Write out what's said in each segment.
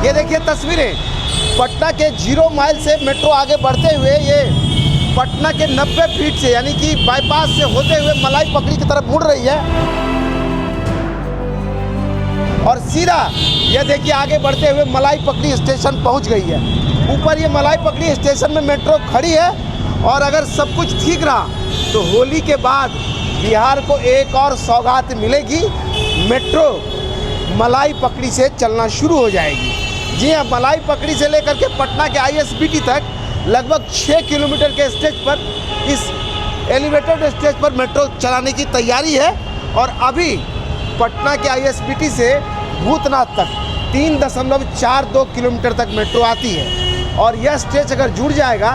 ये देखिए तस्वीरें, पटना के 0 माइल से मेट्रो आगे बढ़ते हुए ये पटना के 90 फीट से यानी कि बाईपास से होते हुए मलाई पकड़ी की तरफ मुड़ रही है और सीधा ये देखिए आगे बढ़ते हुए मलाई पकड़ी स्टेशन पहुंच गई है। ऊपर ये मलाई पकड़ी स्टेशन में मेट्रो खड़ी है और अगर सब कुछ ठीक रहा तो होली के बाद बिहार को एक और सौगात मिलेगी, मेट्रो मलाई पकड़ी से चलना शुरू हो जाएगी। जी हाँ, मलाई पकड़ी से लेकर के पटना के ISBT तक लगभग 6 किलोमीटर के स्टेज पर इस एलिवेटेड स्टेज पर मेट्रो चलाने की तैयारी है और अभी पटना के ISBT से भूतनाथ तक 3.42 किलोमीटर तक मेट्रो आती है और यह स्टेज अगर जुड़ जाएगा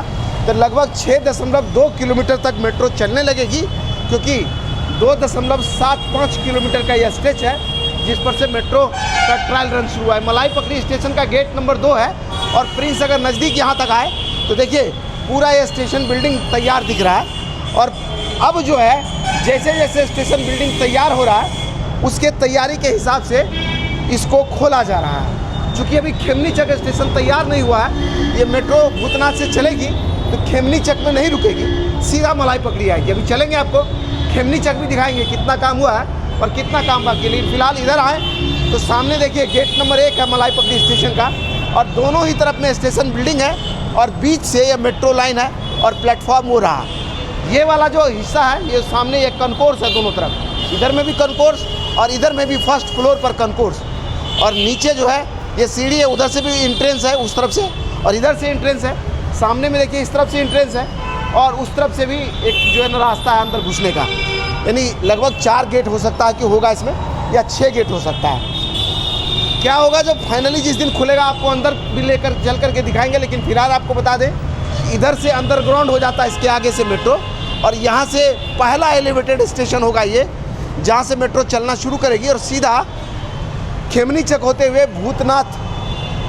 तो लगभग 6.2 किलोमीटर तक मेट्रो चलने लगेगी, क्योंकि 2.75 किलोमीटर का यह स्टेज है जिस पर से मेट्रो का ट्रायल रन शुरू हुआ है। मलाई पकड़ी स्टेशन का गेट नंबर 2 है और प्रिंस अगर नज़दीक यहाँ तक आए तो देखिए पूरा ये स्टेशन बिल्डिंग तैयार दिख रहा है और अब जो है जैसे जैसे स्टेशन बिल्डिंग तैयार हो रहा है उसके तैयारी के हिसाब से इसको खोला जा रहा है। चूँकि अभी खेमनी चक स्टेशन तैयार नहीं हुआ है, ये मेट्रो भूतनाथ से चलेगी तो खेमनी चक में नहीं रुकेगी, सीधा मलाई पकड़ी आएगी। अभी चलेंगे, आपको खेमनी चक भी दिखाएंगे कितना काम हुआ है और कितना काम बाकी है। लेकिन फिलहाल इधर आए तो सामने देखिए गेट नंबर 1 है मलाई पकड़ी स्टेशन का और दोनों ही तरफ में स्टेशन बिल्डिंग है और बीच से ये मेट्रो लाइन है और प्लेटफॉर्म हो रहा है। ये वाला जो हिस्सा है ये सामने एक कनकोर्स है, दोनों तरफ इधर में भी कनकोर्स और इधर में भी फर्स्ट फ्लोर पर कनकोर्स और नीचे जो है ये सीढ़ी है, उधर से भी एंट्रेंस है उस तरफ से और इधर से एंट्रेंस है। सामने में देखिए इस तरफ से एंट्रेंस है और उस तरफ से भी एक जो है ना रास्ता है अंदर घुसने का, यानी लगभग 4 गेट हो सकता है कि होगा इसमें या 6 गेट हो सकता है। क्या होगा जब फाइनली जिस दिन खुलेगा आपको अंदर भी लेकर चल करके दिखाएंगे। लेकिन फिलहाल आपको बता दें इधर से अंडरग्राउंड हो जाता है इसके आगे से मेट्रो और यहाँ से पहला एलिवेटेड स्टेशन होगा ये, जहाँ से मेट्रो चलना शुरू करेगी और सीधा खेमनी चक होते हुए भूतनाथ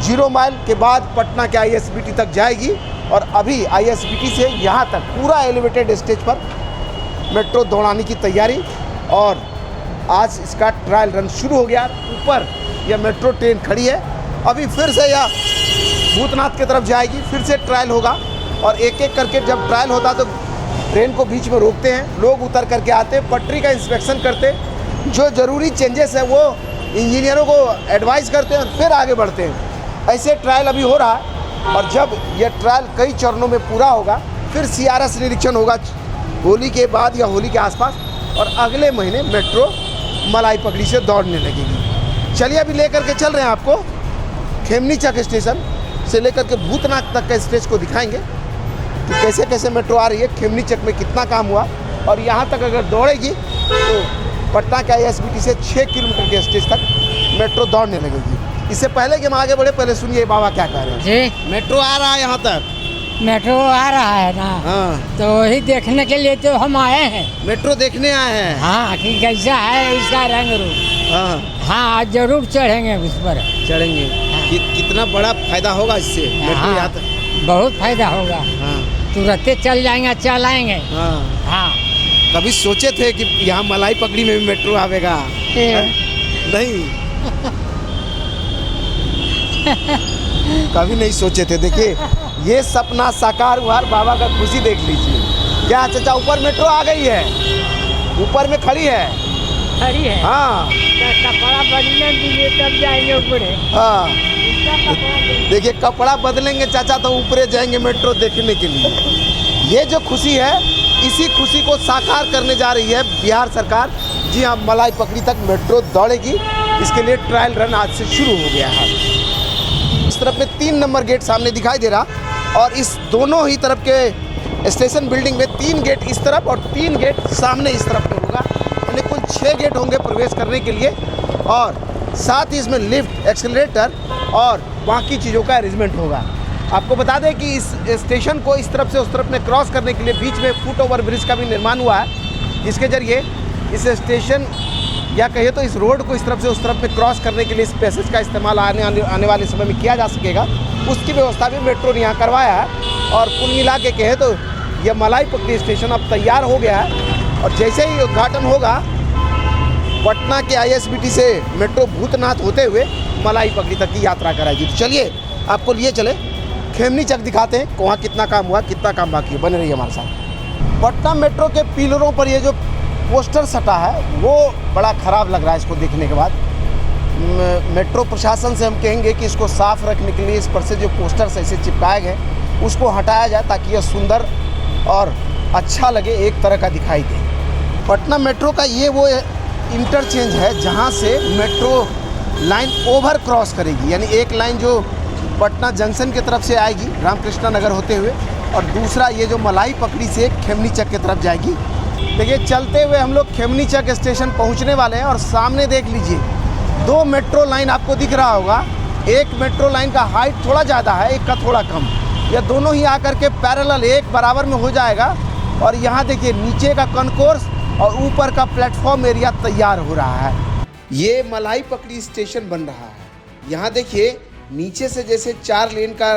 0 माइल के बाद पटना के ISBT तक जाएगी और अभी ISBT से यहाँ तक पूरा एलिवेटेड स्टेज पर मेट्रो दौड़ाने की तैयारी और आज इसका ट्रायल रन शुरू हो गया। ऊपर यह मेट्रो ट्रेन खड़ी है, अभी फिर से यह भूतनाथ की तरफ जाएगी, फिर से ट्रायल होगा और एक एक करके जब ट्रायल होता तो ट्रेन को बीच में रोकते हैं, लोग उतर करके आते हैं, पटरी का इंस्पेक्शन करते, जो ज़रूरी चेंजेस है वो इंजीनियरों को एडवाइस करते हैं और फिर आगे बढ़ते हैं। ऐसे ट्रायल अभी हो रहा है और जब यह ट्रायल कई चरणों में पूरा होगा फिर CRS निरीक्षण होगा होली के बाद या होली के आसपास और अगले महीने मेट्रो मलाई पकड़ी से दौड़ने लगेगी। चलिए अभी लेकर के चल रहे हैं आपको खेमनी चक स्टेशन से लेकर के भूतनाथ तक के स्टेज को दिखाएंगे कि कैसे कैसे मेट्रो आ रही है, खेमनी चक में कितना काम हुआ और यहाँ तक अगर दौड़ेगी तो पटना के ISBT से 6 किलोमीटर के स्टेज तक मेट्रो दौड़ने लगेगी। इससे पहले कि हम आगे बढ़े पहले सुनिए बाबा क्या कह रहे हैं। जी, मेट्रो आ रहा है यहाँ तक, मेट्रो आ रहा है ना। हाँ, तो वही देखने के लिए तो हम आए हैं। मेट्रो देखने आए हैं। हाँ, कि कैसा है इसका रंग रूप। हाँ, हाँ, आज जरूर चढ़ेंगे उस पर। चढ़ेंगे। कितना बड़ा फायदा होगा इससे मेट्रो यहाँ तक? बहुत फायदा होगा। हाँ, तुरंत चल जाएंगे, चल आएंगे। हाँ। हाँ, कभी सोचे थे कि यहाँ मलाई पकड़ी में भी मेट्रो आवेगा? नहीं कभी नहीं सोचे थे। देखिए ये सपना साकार हुआ, बाबा का खुशी देख लीजिए। क्या चाचा ऊपर मेट्रो आ गई है, ऊपर में खड़ी है। खड़ी है। हाँ, कपड़ा बदलने दीजिए तब जाएंगे ऊपर। हाँ, देखिए कपड़ा बदलेंगे चाचा तो ऊपर जाएंगे मेट्रो देखने के लिए। ये जो खुशी है इसी खुशी को साकार करने जा रही है बिहार सरकार। जी हाँ, मलाई पकड़ी तक मेट्रो दौड़ेगी, इसके लिए ट्रायल रन आज से शुरू हो गया है। इस तरफ में 3 नंबर गेट सामने दिखाई दे रहा और इस दोनों ही तरफ के स्टेशन बिल्डिंग में 3 गेट इस तरफ और 3 गेट सामने इस तरफ में होगा, यानी कुल 6 गेट होंगे प्रवेश करने के लिए और साथ ही इसमें लिफ्ट, एक्सेलरेटर और बाकी चीज़ों का अरेंजमेंट होगा। आपको बता दें कि इस स्टेशन को इस तरफ से उस तरफ में क्रॉस करने के लिए बीच में फुट ओवर ब्रिज का भी निर्माण हुआ है, जिसके जरिए इस स्टेशन या कहिए तो इस रोड को इस तरफ से उस तरफ में क्रॉस करने के लिए इस पैसेज का इस्तेमाल आने वाले समय में किया जा सकेगा। उसकी व्यवस्था भी मेट्रो ने यहाँ करवाया है और कुल मिला के कहे तो यह मलाई पकड़ी स्टेशन अब तैयार हो गया है और जैसे ही उद्घाटन होगा पटना के ISBT से मेट्रो भूतनाथ होते हुए मलाई पकड़ी तक की यात्रा कराएगी। तो चलिए आपको लिए चले खेमनी चक दिखाते हैं, वहाँ कितना काम हुआ, कितना काम बाकी है। बने रहिए हमारे साथ। पटना मेट्रो के पिलरों पर ये जो पोस्टर सटा है वो बड़ा ख़राब लग रहा है इसको देखने के बाद। मेट्रो प्रशासन से हम कहेंगे कि इसको साफ़ रखने के लिए इस पर से जो पोस्टर्स ऐसे चिपकाए गए उसको हटाया जाए ताकि यह सुंदर और अच्छा लगे, एक तरह का दिखाई दे। पटना मेट्रो का ये वो इंटरचेंज है जहाँ से मेट्रो लाइन ओवर क्रॉस करेगी, यानी एक लाइन जो पटना जंक्शन की तरफ से आएगी रामकृष्ण नगर होते हुए और दूसरा ये जो मलाई पकड़ी से खेमनी चक की तरफ जाएगी। देखिए चलते हुए हम लोग खेमनी चक स्टेशन पहुँचने वाले हैं और सामने देख लीजिए 2 मेट्रो लाइन आपको दिख रहा होगा। एक मेट्रो लाइन का हाइट थोड़ा ज़्यादा है, एक का थोड़ा कम। यह दोनों ही आकर के पैरेलल एक बराबर में हो जाएगा और यहाँ देखिए नीचे का कॉन्कोर्स और ऊपर का प्लेटफॉर्म एरिया तैयार हो रहा है। ये मलाई पकड़ी स्टेशन बन रहा है। यहाँ देखिए नीचे से जैसे 4 लेन का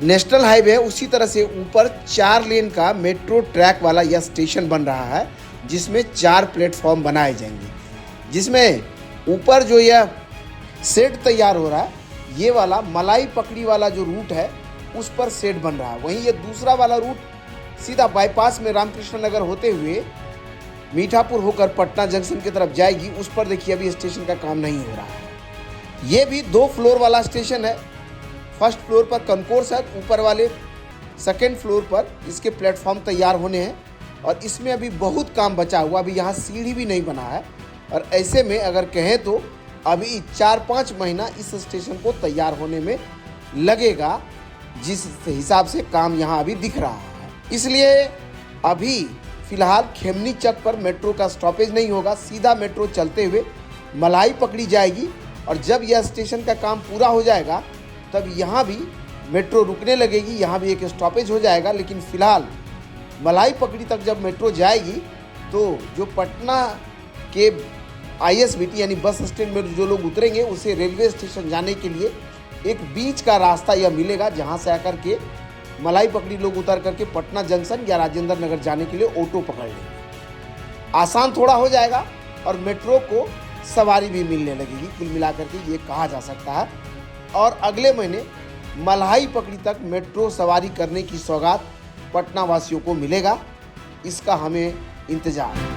नेशनल हाईवे है उसी तरह से ऊपर 4 लेन का मेट्रो ट्रैक वाला यह स्टेशन बन रहा है जिसमें 4 प्लेटफॉर्म बनाए जाएंगे, जिसमें ऊपर जो यह शेड तैयार हो रहा है ये वाला मलाई पकड़ी वाला जो रूट है उस पर शेड बन रहा है। वहीं ये दूसरा वाला रूट सीधा बाईपास में रामकृष्ण नगर होते हुए मीठापुर होकर पटना जंक्शन की तरफ जाएगी। उस पर देखिए अभी स्टेशन का काम नहीं हो रहा है। ये भी 2 फ्लोर वाला स्टेशन है। फर्स्ट फ्लोर पर कॉन्कोर्स है, ऊपर वाले सेकेंड फ्लोर पर इसके प्लेटफॉर्म तैयार होने हैं और इसमें अभी बहुत काम बचा हुआ। अभी यहाँ सीढ़ी भी नहीं बना है और ऐसे में अगर कहें तो अभी 4-5 महीना इस स्टेशन को तैयार होने में लगेगा, जिस हिसाब से काम यहाँ अभी दिख रहा है। इसलिए अभी फिलहाल खेमनी चक पर मेट्रो का स्टॉपेज नहीं होगा, सीधा मेट्रो चलते हुए मलाई पकड़ी जाएगी और जब यह स्टेशन का काम पूरा हो जाएगा तब यहाँ भी मेट्रो रुकने लगेगी, यहाँ भी एक स्टॉपेज हो जाएगा। लेकिन फ़िलहाल मलाई पकड़ी तक जब मेट्रो जाएगी तो जो पटना के ISBT यानी बस स्टैंड में जो लोग उतरेंगे उसे रेलवे स्टेशन जाने के लिए एक बीच का रास्ता यह मिलेगा, जहाँ से आकर के मलाई पकड़ी लोग उतर करके पटना जंक्शन या राजेंद्र नगर जाने के लिए ऑटो पकड़ लेंगे। आसान थोड़ा हो जाएगा और मेट्रो को सवारी भी मिलने लगेगी। कुल मिलाकर के ये कहा जा सकता है और अगले महीने मलाई पकड़ी तक मेट्रो सवारी करने की सौगात पटना वासियों को मिलेगा। इसका हमें इंतजार है।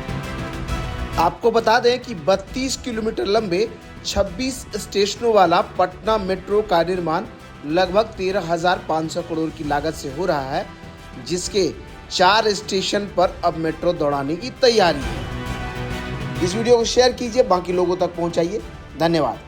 आपको बता दें कि 32 किलोमीटर लंबे 26 स्टेशनों वाला पटना मेट्रो का निर्माण लगभग 13,500 करोड़ की लागत से हो रहा है, जिसके 4 स्टेशन पर अब मेट्रो दौड़ाने की तैयारी है। इस वीडियो को शेयर कीजिए, बाकी लोगों तक पहुंचाइए। धन्यवाद।